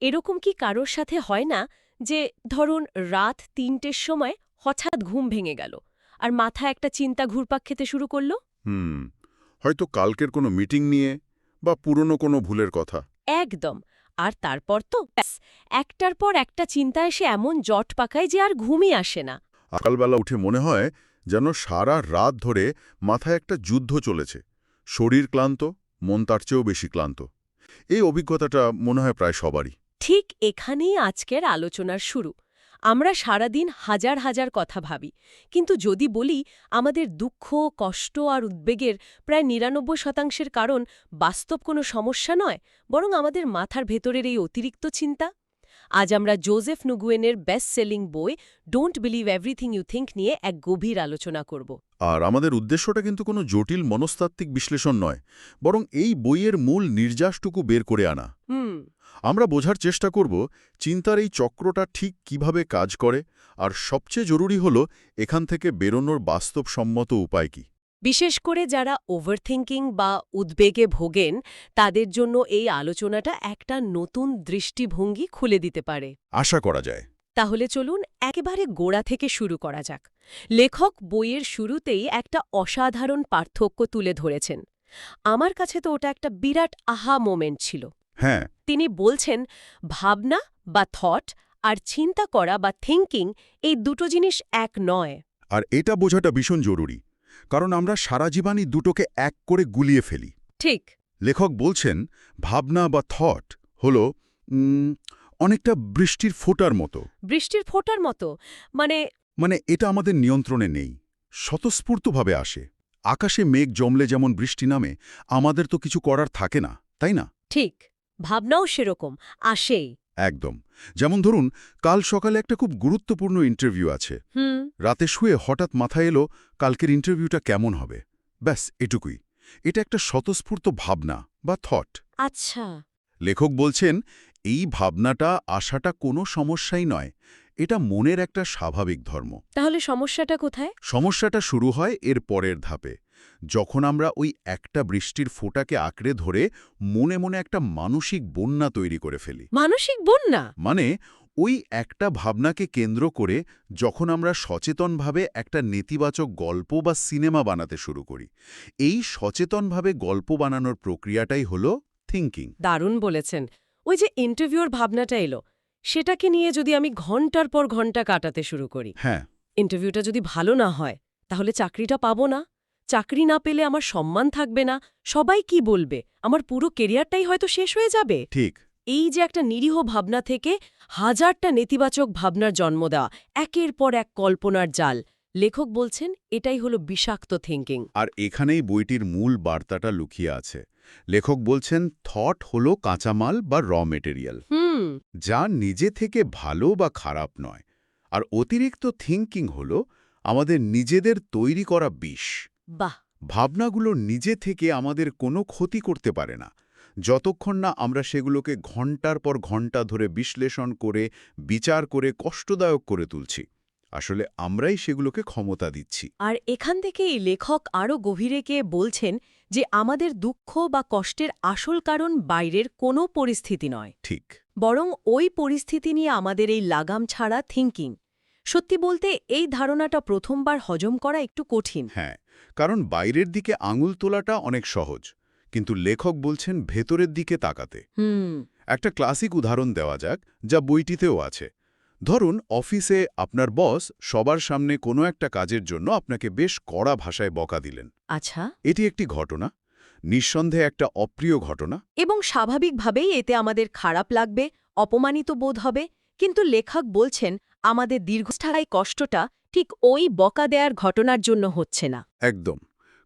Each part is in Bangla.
এরকম কি কারোর সাথে হয় না যে ধরুন রাত ৩টের সময় হঠাৎ ঘুম ভেঙে গেল আর মাথায় একটা চিন্তা ঘুরপাক খেতে শুরু করল? হুম। হয়তো কালকের কোনো মিটিং নিয়ে বা পুরনো কোনো ভুলের কথা। একদম। আর তারপর তো ব্যাস, একটার পর একটা চিন্তা এসে এমন জট পাকায় যে আর ঘুমই আসে না। সকালবেলা উঠে মনে হয় যেন সারা রাত ধরে মাথায় একটা যুদ্ধ চলেছে। শরীর ক্লান্ত, মন তার চেয়েও বেশি ক্লান্ত। এই অভিজ্ঞতাটা মনে হয় প্রায় সবারই। ঠিক এখানেই আজকের আলোচনার শুরু। আমরা সারাদিন হাজার হাজার কথা ভাবি, কিন্তু যদি বলি আমাদের দুঃখ, কষ্ট আর উদ্বেগের প্রায় ৯৯% কারণ বাস্তব কোনো সমস্যা নয়, বরং আমাদের মাথার ভেতরের এই অতিরিক্ত চিন্তা। আজ আমরা জোজেফ নুগুয়েনের বেস্ট সেলিং বই don't believe everything you think নিয়ে এক গভীর আলোচনা করব। আর আমাদের উদ্দেশ্যটা কিন্তু কোনো জটিল মনস্তাত্ত্বিক বিশ্লেষণ নয়, বরং এই বইয়ের মূল নির্যাসটুকু বের করে আনা। হুম। আমরা বোঝার চেষ্টা করব চিন্তার এই চক্রটা ঠিক কিভাবে কাজ করে, আর সবচেয়ে জরুরি হল এখান থেকে বেরোনোর বাস্তবসম্মত উপায় কি। বিশেষ করে যারা ওভারথিংকিং বা উদ্বেগে ভোগেন, তাদের জন্য এই আলোচনাটা একটা নতুন দৃষ্টিভঙ্গি খুলে দিতে পারে। আশা করা যায়। তাহলে চলুন একেবারে গোড়া থেকে শুরু করা যাক। লেখক বইয়ের শুরুতেই একটা অসাধারণ পার্থক্য তুলে ধরেছেন। আমার কাছে তো ওটা একটা বিরাট আহা মোমেন্ট ছিল। হ্যাঁ। তিনি বলছেন, ভাবনা বা থট আর চিন্তা করা বা থিঙ্কিং, এই দুটো জিনিস এক নয়। আর এটা বোঝাটা ভীষণ জরুরি, কারণ আমরা সারা জীবনই দুটোকে এক করে গুলিয়ে ফেলি। ঠিক। লেখক বলছেন ভাবনা বা থট হল অনেকটা বৃষ্টির ফোঁটার মতো। বৃষ্টির ফোঁটার মতো মানে? মানে এটা আমাদের নিয়ন্ত্রণে নেই, স্বতঃস্ফূর্তভাবে আসে। আকাশে মেঘ জমলে যেমন বৃষ্টি নামে, আমাদের তো কিছু করার থাকে না, তাই না? ঠিক। ভাবনাও সেরকম, আসেই। একদম। যেমন ধরুন, কাল সকালে একটা খুব গুরুত্বপূর্ণ ইন্টারভিউ আছে। হুম। রাতে শুয়ে হঠাৎ মাথায় এলো কালকের ইন্টারভিউটা কেমন হবে। ব্যাস এটুকুই। এটা একটা স্বতঃস্ফূর্ত ভাবনা বা থট। আচ্ছা। লেখক বলছেন এই ভাবনাটা আসাটা কোনো সমস্যাই নয়, এটা মনের একটা স্বাভাবিক ধর্ম। তাহলে সমস্যাটা কোথায়? সমস্যাটা শুরু হয় এর পরের ধাপে, যখন আমরা ওই একটা বৃষ্টির ফোঁটাকে আঁকড়ে ধরে মনে মনে একটা মানসিক বন্যা তৈরি করে ফেলি। মানসিক বন্যা? মানে ওই একটা ভাবনাকে কেন্দ্র করে যখন আমরা সচেতনভাবে একটা নেতিবাচক গল্প বা সিনেমা বানাতে শুরু করি, এই সচেতনভাবে গল্প বানানোর প্রক্রিয়াটাই হলো থিঙ্কিং। দারুণ বলেছেন। ওই যে ইন্টারভিউর ভাবনাটা এলো, সেটাকে নিয়ে যদি আমি ঘন্টার পর ঘন্টা কাটাতে শুরু করি, হ্যাঁ। ইন্টারভিউটা যদি ভালো না হয়, তাহলে চাকরিটা পাবো না। চাকরি না পেলে আমার সম্মান থাকবে না। সবাই কি বলবে? আমার পুরো কেরিয়ারটাই হয়তো শেষ হয়ে যাবে। ঠিক। এই যে একটা নিরীহ ভাবনা থেকে হাজারটা নেতিবাচক ভাবনার জন্ম দেওয়া, একের পর এক কল্পনার জাল, লেখক বলছেন এটাই হলো বিষাক্ত থিঙ্কিং। আর এখানেই বইটির মূল বার্তাটা লুকিয়ে আছে। লেখক বলছেন থট হলো কাঁচামাল বা র মেটেরিয়াল, হুম। যা নিজে থেকে ভালো বা খারাপ নয়। আর অতিরিক্ত থিঙ্কিং হলো আমাদের নিজেদের তৈরি করা বিষ। বাহ। ভাবনাগুলো নিজে থেকে আমাদের কোনো ক্ষতি করতে পারে না, যতক্ষণ না আমরা সেগুলোকে ঘন্টার পর ঘন্টা ধরে বিশ্লেষণ করে, বিচার করে কষ্টদায়ক করে তুলছি। আসলে আমরাই সেগুলোকে ক্ষমতা দিচ্ছি। আর এখান থেকেই লেখক আরও গভীরে গিয়ে বলছেন যে আমাদের দুঃখ বা কষ্টের আসল কারণ বাইরের কোনো পরিস্থিতি নয়, ঠিক। বরং ওই পরিস্থিতি নিয়ে আমাদের এই লাগাম ছাড়া থিঙ্কিং। সত্যি বলতে এই ধারণাটা প্রথমবার হজম করা একটু কঠিন। হ্যাঁ, কারণ বাইরের দিকে আঙুল তোলাটা অনেক সহজ, কিন্তু লেখক বলছেন ভেতরের দিকে তাকাতে। হুম। একটা ক্লাসিক উদাহরণ দেওয়া যাক, যা বইটিতেও আছে। ধরুন অফিসে আপনার বস সবার সামনে কোনো একটা কাজের জন্য আপনাকে বেশ কড়া ভাষায় বকা দিলেন। আচ্ছা। এটি একটি ঘটনা, নিঃসন্দেহে একটা অপ্রিয় ঘটনা। এবং স্বাভাবিকভাবেই এতে আমাদের খারাপ লাগবে, অপমানিত বোধ হবে। কিন্তু লেখক বলছেন আমাদের দীর্ঘস্থায়ী কষ্টটা ঠিক ওই বকা দেয়ার ঘটনার জন্য হচ্ছে না। একদম।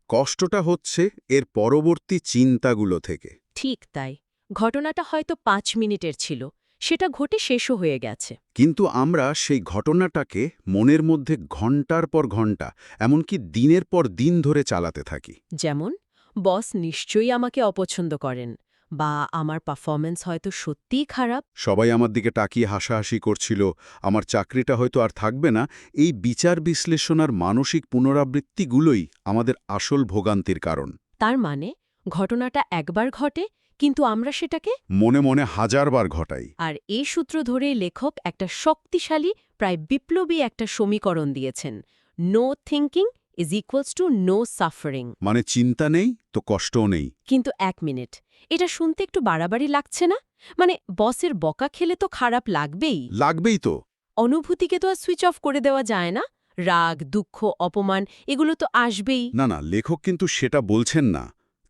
কষ্টটা হচ্ছে এর পরবর্তী চিন্তাগুলো থেকে। ঠিক তাই। ঘটনাটা হয়তো ৫ মিনিটের ছিল, সেটা ঘটে শেষও হয়ে গেছে। কিন্তু আমরা সেই ঘটনাটাকে মনের মধ্যে ঘন্টার পর ঘন্টা, এমনকি দিনের পর দিন ধরে চালাতে থাকি। যেমন, বস নিশ্চয়ই আমাকে অপছন্দ করেন, বা আমার পারফরম্যান্স হয়তো সত্যিই খারাপ। সবাই আমার দিকে তাকিয়ে হাসাহাসি করছিল, আমার চাকরিটা হয়তো আর থাকবে না। এই বিচার বিশ্লেষণ আর মানসিক পুনরাবৃত্তিগুলোই আমাদের আসল ভোগান্তির কারণ। তার মানে ঘটনাটা একবার ঘটে, কিন্তু আমরা সেটাকে মনে মনে হাজারবার ঘটাই। আর এই সূত্র ধরে লেখক একটা শক্তিশালী প্রায় বিপ্লবী একটা সমীকরণ দিয়েছেন, no thinking is equals to no suffering. মানে চিন্তা নেই তো কষ্টও নেই। কিন্তু 1 মিনিট, এটা শুনতে একটু বাড়াবাড়ি লাগছে না? মানে বসের বকা খেলে তো খারাপ লাগবেই, লাগবেই তো। অনুভূতিকে তো আর সুইচ অফ করে দেওয়া যায় না। রাগ, দুঃখ, অপমান এগুলো তো আসবেই। না না, লেখক কিন্তু সেটা বলছেন না।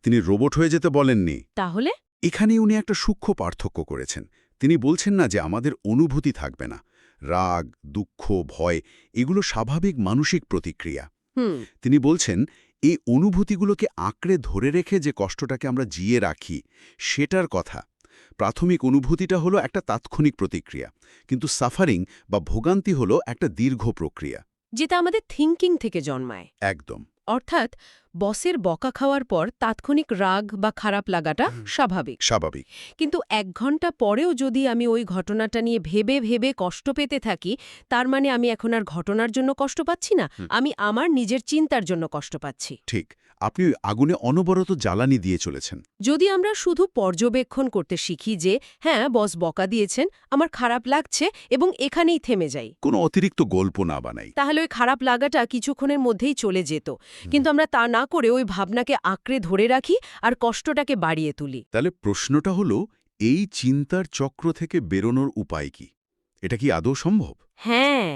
তিনি রোবট হয়ে যেতে বলেননি। তাহলে এখানে উনি একটা সূক্ষ্ম পার্থক্য করেছেন। তিনি বলছেন না যে আমাদের অনুভূতি থাকবে না। রাগ, দুঃখ, ভয় এগুলো স্বাভাবিক মানসিক প্রতিক্রিয়া। তিনি বলছেন এই অনুভূতিগুলোকে আঁকড়ে ধরে রেখে যে কষ্টটাকে আমরা জিয়ে রাখি সেটার কথা। প্রাথমিক অনুভূতিটা হলো একটা তাৎক্ষণিক প্রতিক্রিয়া, কিন্তু সাফারিং বা ভোগান্তি হলো একটা দীর্ঘ প্রক্রিয়া। যেটা আমাদের থিঙ্কিং থেকে জন্মায়। একদম অর্থাৎ বসের বকা খাওয়ার পর তাৎক্ষণিক রাগ বা খারাপ লাগাটা স্বাভাবিক, স্বাভাবিক। কিন্তু 1 ঘন্টা পরেও যদি আমি ওই ঘটনাটা নিয়ে ভেবে ভেবে কষ্ট পেতে থাকি, তার মানে আমি এখন আর ঘটনার জন্য কষ্ট পাচ্ছি না, আমি আমার নিজের চিন্তার জন্য কষ্ট পাচ্ছি। ঠিক, আপনি ওই আগুনে অনবরত জ্বালানি দিয়ে চলেছেন। যদি আমরা শুধু পর্যবেক্ষণ করতে শিখি যে হ্যাঁ বস বকা দিয়েছেন, আমার খারাপ লাগছে এবং এখানেই থেমে যাই, কোনো অতিরিক্ত গল্প না বানাই। তাহলে ওই খারাপ লাগাটা কিছুক্ষণের মধ্যেই চলে যেত। কিন্তু আমরা তা না করে ওই ভাবনাকে আঁকড়ে ধরে রাখি আর কষ্টটাকে বাড়িয়ে তুলি। তাহলে প্রশ্নটা হলো, এই চিন্তার চক্র থেকে বেরোনোর উপায় কি? এটা কি আদৌ সম্ভব? হ্যাঁ,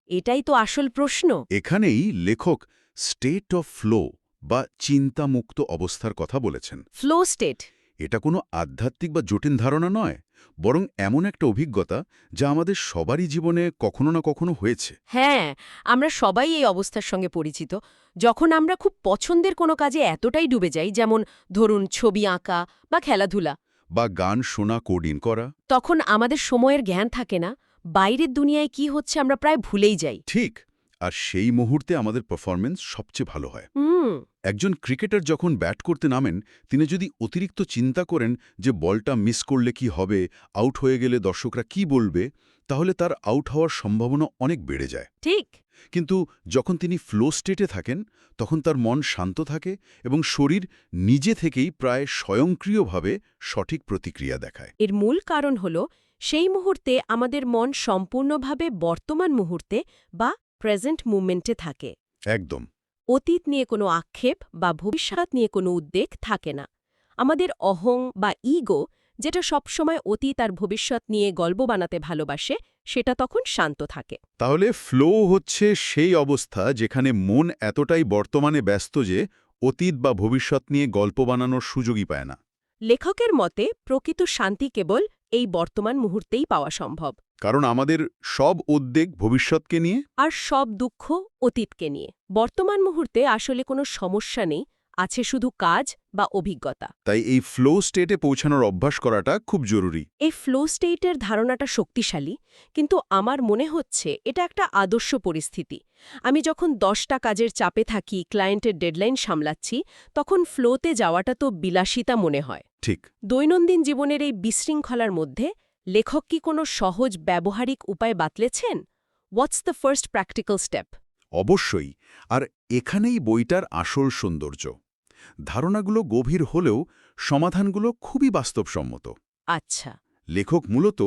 এটাই তো আসল প্রশ্ন। এখানেই লেখক স্টেট অফ ফ্লো বা চিন্তামুক্ত অবস্থার কথা বলেছেন। Flow state. এটা কোনো আধ্যাত্মিক বা জটিল ধারণা নয়, বরং এমন একটা অভিজ্ঞতা যা আমাদের সবারই জীবনে কখনো না কখনো হয়েছে। হ্যাঁ, আমরা সবাই এই অবস্থার সঙ্গে পরিচিত। যখন আমরা খুব পছন্দের কোনো কাজে এতটাই ডুবে যাই, যেমন ধরুন ছবি আঁকা বা খেলাধুলা, বা গান শোনা, কোডিং করা। তখন আমাদের সময়ের জ্ঞান থাকে না, বাইরের দুনিয়ায় কি হচ্ছে আমরা প্রায় ভুলেই যাই। ঠিক, আর সেই মুহূর্তে আমাদের পারফরমেন্স সবচেয়ে ভালো হয়। একজন ক্রিকেটার যখন ব্যাট করতে নামেন, তিনি যদি অতিরিক্ত চিন্তা করেন যে বলটা মিস করলে কি হবে, আউট হয়ে গেলে দর্শকরা কি বলবে, তাহলে তার আউট হওয়ার সম্ভাবনা অনেক বেড়ে যায়। ঠিক। কিন্তু যখন তিনি ফ্লো স্টেটে থাকেন, তখন তার মন শান্ত থাকে এবং শরীর নিজে থেকেই প্রায় স্বয়ংক্রিয়ভাবে সঠিক প্রতিক্রিয়া দেখায়। এর মূল কারণ হল সেই মুহূর্তে আমাদের মন সম্পূর্ণভাবে বর্তমান মুহূর্তে বা প্রেজেন্ট মুভমেন্টে থাকে। একদম। অতীত নিয়ে কোনো আক্ষেপ বা ভবিষ্যৎ নিয়ে কোনো উদ্বেগ থাকে না। আমাদের অহং বা ইগো, যেটা সবসময় অতীত আর ভবিষ্যৎ নিয়ে গল্প বানাতে ভালোবাসে, সেটা তখন শান্ত থাকে। তাহলে ফ্লো হচ্ছে সেই অবস্থা যেখানে মন এতটাই বর্তমানে ব্যস্ত যে অতীত বা ভবিষ্যৎ নিয়ে গল্প বানানোর সুযোগই পায় না। লেখকের মতে প্রকৃত শান্তি কেবল এই বর্তমান মুহূর্তেই পাওয়া সম্ভব। কারণ আমাদের সব উদ্বেগ ভবিষ্যৎকে নিয়ে, আর সব দুঃখ অতীতকে নিয়ে। বর্তমান মুহূর্তে আসলে কোনো সমস্যা নেই, আছে শুধু কাজ বা অভিজ্ঞতা। তাই এই ফ্লো স্টেটে পৌঁছানোর অভ্যাস করাটা খুব জরুরি। এই ফ্লো স্টেটের ধারণাটা শক্তিশালী, কিন্তু আমার মনে হচ্ছে এটা একটা আদর্শ পরিস্থিতি। আমি যখন 10টা কাজের চাপে থাকি, ক্লায়েন্টের ডেডলাইন সামলাচ্ছি, তখন ফ্লোতে যাওয়াটা তো বিলাসিতা মনে হয়। ঠিক। দৈনন্দিন জীবনের এই বিশৃঙ্খলার মধ্যে লেখক কি কোনো সহজ ব্যবহারিক উপায় বাতলেছেন? What's the first practical step? অবশ্যই। আর এখানেই বইটার আসল সৌন্দর্য। ধারণাগুলো গভীর হলেও সমাধানগুলো খুবই বাস্তবসম্মত। আচ্ছা। লেখক মূলত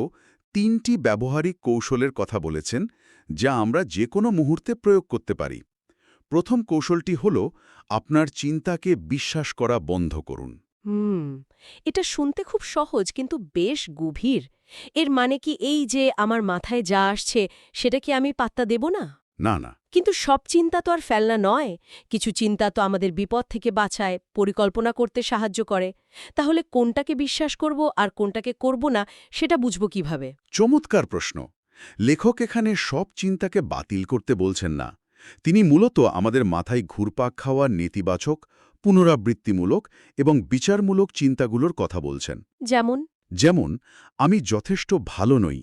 3টি ব্যবহারিক কৌশলের কথা বলেছেন, যা আমরা যে কোনো মুহূর্তে প্রয়োগ করতে পারি। প্রথম কৌশলটি হল আপনার চিন্তাকে বিশ্বাস করা বন্ধ করুন। এটা শুনতে খুব সহজ, কিন্তু বেশ গভীর। এর মানে কি এই যে আমার মাথায় যা আসছে সেটা কি আমি পাত্তা দেব না? না না, কিন্তু সব চিন্তা তো আর ফেলনা নয়। কিছু চিন্তা তো আমাদের বিপদ থেকে বাঁচায়, পরিকল্পনা করতে সাহায্য করে। তাহলে কোনটাকে বিশ্বাস করব আর কোনটাকে করব না, সেটা বুঝব কিভাবে? চমৎকার প্রশ্ন। লেখক এখানে সব চিন্তাকে বাতিল করতে বলছেন না। তিনি মূলত আমাদের মাথায় ঘুরপাক খাওয়া নেতিবাচক, পুনরাবৃত্তিমূলক এবং বিচারমূলক চিন্তাগুলোর কথা বলছেন। যেমন আমি যথেষ্ট ভালো নই,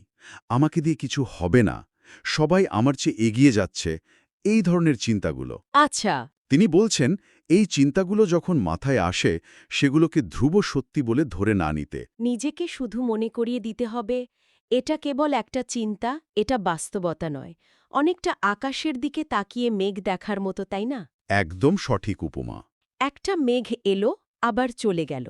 আমাকে দিয়ে কিছু হবে না, সবাই আমার চেয়ে এগিয়ে যাচ্ছে, এই ধরনের চিন্তাগুলো। আচ্ছা। তিনি বলছেন এই চিন্তাগুলো যখন মাথায় আসে, সেগুলোকে ধ্রুব সত্যি বলে ধরে না নিতে। নিজেকে শুধু মনে করিয়ে দিতে হবে এটা কেবল একটা চিন্তা, এটা বাস্তবতা নয়। অনেকটা আকাশের দিকে তাকিয়ে মেঘ দেখার মতো, তাই না? একদম সঠিক উপমা। একটা মেঘ এলো, আবার চলে গেল।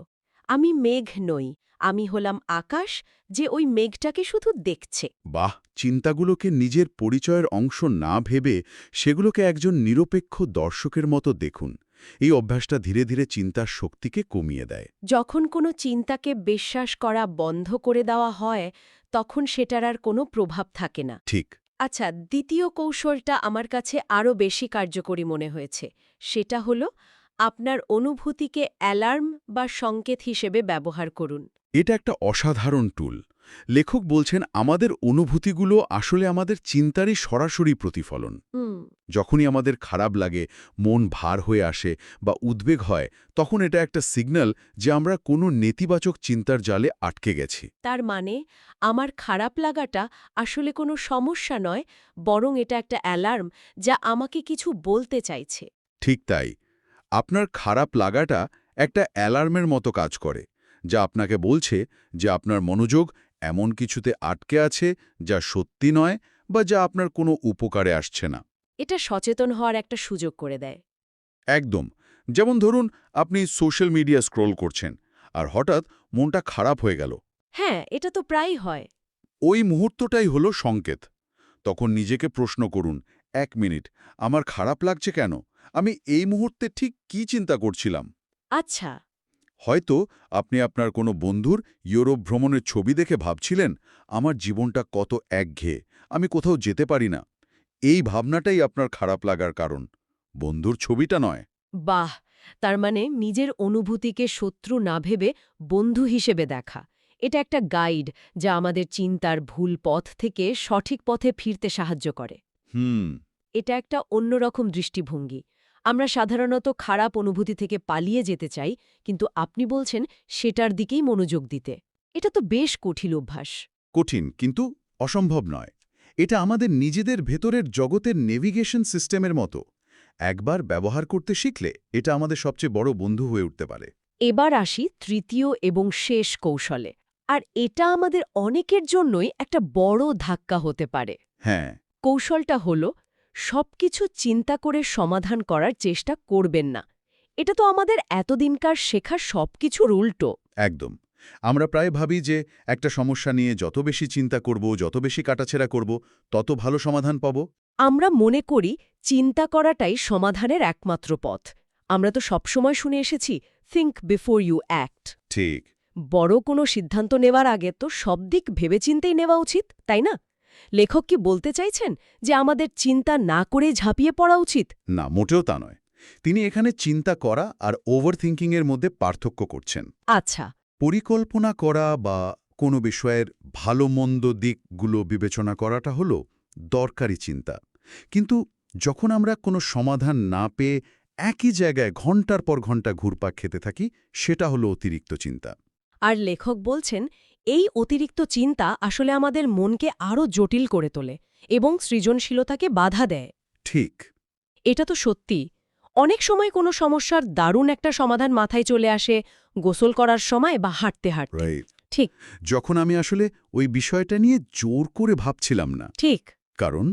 আমি মেঘ নই, আমি হলাম আকাশ যে ওই মেঘটাকে শুধু দেখছে। বাহ, চিন্তাগুলোকে নিজের পরিচয়ের অংশ না ভেবে সেগুলোকে একজন নিরপেক্ষ দর্শকের মতো দেখুন। এই অভ্যাসটা ধীরে ধীরে চিন্তার শক্তিকে কমিয়ে দেয়। যখন কোনো চিন্তাকে বিশ্বাস করা বন্ধ করে দেওয়া হয় তখন সেটার আর কোনো প্রভাব থাকে না। ঠিক। আচ্ছা, দ্বিতীয় কৌশলটা আমার কাছে আরও বেশি কার্যকরী মনে হয়েছে। সেটা হলো আপনার অনুভূতিকে অ্যালার্ম বা সংকেত হিসেবে ব্যবহার করুন। এটা একটা অসাধারণ টুল। লেখক বলছেন আমাদের অনুভূতিগুলো আসলে আমাদের চিন্তারই সরাসরি প্রতিফলন। হুম। যখনই আমাদের খারাপ লাগে, মন ভার হয়ে আসে বা উদ্বেগ হয়, তখন এটা একটা সিগন্যাল যে আমরা কোনো নেতিবাচক চিন্তার জালে আটকে গেছি। তার মানে আমার খারাপ লাগাটা আসলে কোনো সমস্যা নয়, বরং এটা একটা অ্যালার্ম যা আমাকে কিছু বলতে চাইছে। ঠিক তাই। আপনার খারাপ লাগাটা একটা অ্যালার্মের মতো কাজ করে, যা আপনাকে বলছে যে আপনার মনোযোগ এমন কিছুতে আটকে আছে যা সত্যি নয় বা যা আপনার কোনো উপকারে আসছে না। এটা সচেতন হওয়ার একটা সুযোগ করে দেয়। একদম। যেমন ধরুন, আপনি সোশ্যাল মিডিয়া স্ক্রোল করছেন আর হঠাৎ মনটা খারাপ হয়ে গেল। হ্যাঁ, এটা তো প্রায়ই হয়। ওই মুহূর্তটাই হলো সংকেত। তখন নিজেকে প্রশ্ন করুন, 1 মিনিট, আমার খারাপ লাগছে কেন? আমি এই মুহূর্তে ঠিক কি চিন্তা করছিলাম? আচ্ছা। হয়তো আপনি আপনার কোনো বন্ধুর ইউরোপ ভ্রমণের ছবি দেখে ভাবছিলেন, আমার জীবনটা কত একঘেয়ে, আমি কোথাও যেতে পারি না। এই ভাবনাটাই আপনার খারাপ লাগার কারণ, বন্ধুর ছবিটা নয়। বাহ! তার মানে নিজের অনুভূতিকে শত্রু না ভেবে বন্ধু হিসেবে দেখা। এটা একটা গাইড যা আমাদের চিন্তার ভুল পথ থেকে সঠিক পথে ফিরতে সাহায্য করে। হুম। এটা একটা অন্যরকম দৃষ্টিভঙ্গি। আমরা সাধারণত খারাপ অনুভূতি থেকে পালিয়ে যেতে চাই, কিন্তু আপনি বলছেন সেটার দিকেই মনোযোগ দিতে। এটা তো বেশ কঠিন অভ্যাস। কঠিন, কিন্তু অসম্ভব নয়। এটা আমাদের নিজেদের ভেতরের জগতের নেভিগেশন সিস্টেমের মতো। একবার ব্যবহার করতে শিখলে এটা আমাদের সবচেয়ে বড় বন্ধু হয়ে উঠতে পারে। এবার আসি তৃতীয় এবং শেষ কৌশলে। আর এটা আমাদের অনেকের জন্যই একটা বড় ধাক্কা হতে পারে। হ্যাঁ। কৌশলটা হল সবকিছু চিন্তা করে সমাধান করার চেষ্টা করবেন না। এটা তো আমাদের এতদিনকার শেখা সবকিছুর উল্টো। একদম। আমরা প্রায় ভাবি যে একটা সমস্যা নিয়ে যত বেশি চিন্তা করব, যত বেশি কাটাছেড়া করব, তত ভালো সমাধান পাব। আমরা মনে করি চিন্তা করাটাই সমাধানের একমাত্র পথ। আমরা তো সবসময় শুনে এসেছি, থিঙ্ক বিফোর ইউ অ্যাক্ট। ঠিক। বড় কোনো সিদ্ধান্ত নেওয়ার আগে তো সব দিক ভেবেচিন্তেই নেওয়া উচিত, তাই না? লেখক কি বলতে চাইছেন যে আমাদের চিন্তা না করে ঝাঁপিয়ে পড়া উচিত? না, মোটেও তা নয়। তিনি এখানে চিন্তা করা আর ওভার থিঙ্কিংয়ের মধ্যে পার্থক্য করছেন। আচ্ছা। পরিকল্পনা করা বা কোনো বিষয়ের ভালো মন্দ দিকগুলো বিবেচনা করাটা হলো দরকারি চিন্তা। কিন্তু যখন আমরা কোনো সমাধান না পেয়ে একই জায়গায় ঘন্টার পর ঘন্টা ঘুরপাক খেতে থাকি, সেটা হলো অতিরিক্ত চিন্তা। আর লেখক বলছেন এই অতিরিক্ত চিন্তা আসলে আমাদের মনকে আরও জটিল করে তোলে এবং সৃজনশীলতাকে বাধা দেয়। ঠিক। এটা তো সত্যি। অনেক সময় কোনো সমস্যার দারুণ একটা সমাধান মাথায় চলে আসে গোসল করার সময় বা হাঁটতে হাঁটতে। রাইট। ঠিক। যখন আমি আসলে ওই বিষয়টা নিয়ে জোর করে ভাবছিলাম না। ঠিক। কারণ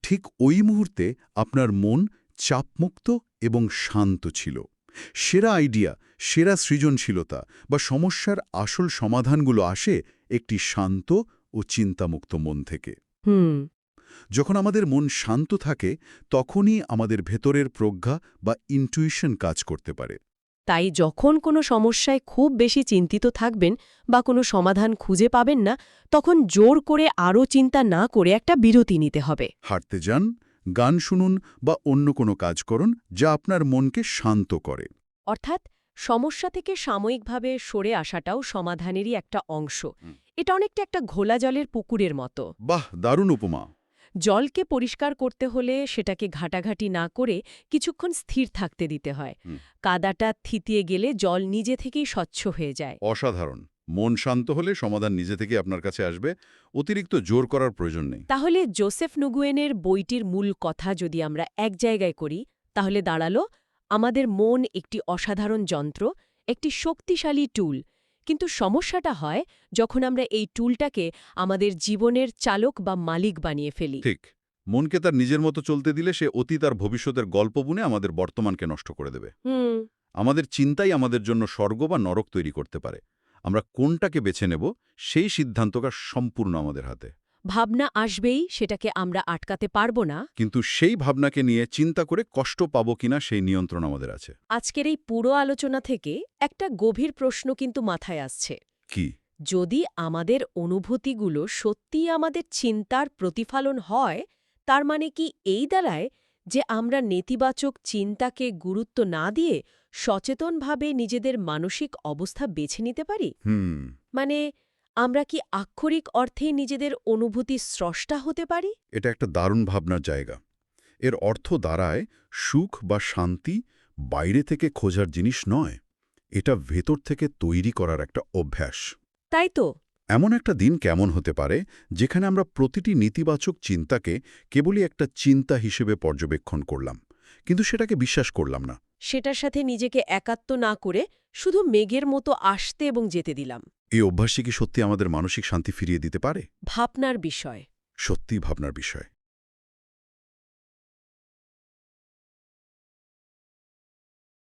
ঠিক ওই মুহূর্তে আপনার মন চাপমুক্ত এবং শান্ত ছিল। সেরা আইডিয়া, সেরা সৃজনশীলতা বা সমস্যার আসল সমাধানগুলো আসে একটি শান্ত ও চিন্তামুক্ত মন থেকে। হুম। যখন আমাদের মন শান্ত থাকে, তখনই আমাদের ভেতরের প্রজ্ঞা বা ইনটুইশন কাজ করতে পারে। তাই যখন কোনো সমস্যায় খুব বেশি চিন্তিত থাকবেন বা কোনো সমাধান খুঁজে পাবেন না, তখন জোর করে আরও চিন্তা না করে একটা বিরতি নিতে হবে। হাঁটতে যান, গান শুনুন বা অন্য কোনো কাজ করুন যা আপনার মনকে শান্ত করে। অর্থাৎ সমস্যা থেকে সাময়িকভাবে সরে আসাটাও সমাধানেরই একটা অংশ। এটা অনেকটা একটা ঘোলা জলের পুকুরের মতো। বাহ, দারুণ উপমা। জলকে পরিষ্কার করতে হলে সেটাকে ঘাটাঘাটি না করে কিছুক্ষণ স্থির থাকতে দিতে হয়। কাদাটা থিতিয়ে গেলে জল নিজে থেকেই স্বচ্ছ হয়ে যায়। অসাধারণ। মন শান্ত হলে সমাধান নিজে থেকে আপনার কাছে আসবে, অতিরিক্ত জোর করার প্রয়োজন নেই। তাহলে জোসেফ নুগুয়েনের বইটির মূল কথা যদি আমরা এক জায়গায় করি, তাহলে দাঁড়ালো আমাদের মন একটি অসাধারণ যন্ত্র, একটি শক্তিশালী টুল। কিন্তু সমস্যাটা হয় যখন আমরা এই টুলটাকে আমাদের জীবনের চালক বা মালিক বানিয়ে ফেলি। ঠিক। মনকে তার নিজের মতো চলতে দিলে সে অতীত আর ভবিষ্যতের গল্প বুনে আমাদের বর্তমানকে নষ্ট করে দেবে। হুম। আমাদের চিন্তাই আমাদের জন্য স্বর্গ বা নরক তৈরি করতে পারে। আমরা কোনটাকে বেছে নেব সেই সিদ্ধান্তটা সম্পূর্ণ আমাদের হাতে। ভাবনা আসবেই, সেটাকে আমরা আটকাতে পারব না। কিন্তু সেই ভাবনাকে নিয়ে চিন্তা করে কষ্ট পাবো কিনা সেই নিয়ন্ত্রণ আমাদের আছে। আজকের এই পুরো আলোচনা থেকে একটা গভীর প্রশ্ন কিন্তু মাথায় আসছে। কি? যদি আমাদের অনুভূতিগুলো সত্যিই আমাদের চিন্তার প্রতিফলন হয়, তার মানে কি এই দাঁড়ায় যে আমরা নেতিবাচক চিন্তাকে গুরুত্ব না দিয়ে সচেতনভাবে নিজেদের মানসিক অবস্থা বেছে নিতে পারি? মানে আমরা কি আক্ষরিক অর্থেই নিজেদের অনুভূতির স্রষ্টা হতে পারি? এটা একটা দারুণ ভাবনার জায়গা। এর অর্থ দাঁড়ায় সুখ বা শান্তি বাইরে থেকে খোঁজার জিনিস নয়, এটা ভেতর থেকে তৈরি করার একটা অভ্যাস। তাই তো। এমন একটা দিন কেমন হতে পারে যেখানে আমরা প্রতিটি নেতিবাচক চিন্তাকে কেবলই একটা চিন্তা হিসেবে পর্যবেক্ষণ করলাম, কিন্তু সেটাকে বিশ্বাস করলাম না। সেটার সাথে নিজেকে একাত্ম না করে শুধু মেঘের মতো আসতে এবং যেতে দিলাম। এই অভ্যাসই কি সত্যি আমাদের মানসিক শান্তি ফিরিয়ে দিতে পারে? ভাবনার বিষয়। সত্যিই ভাবনার বিষয়।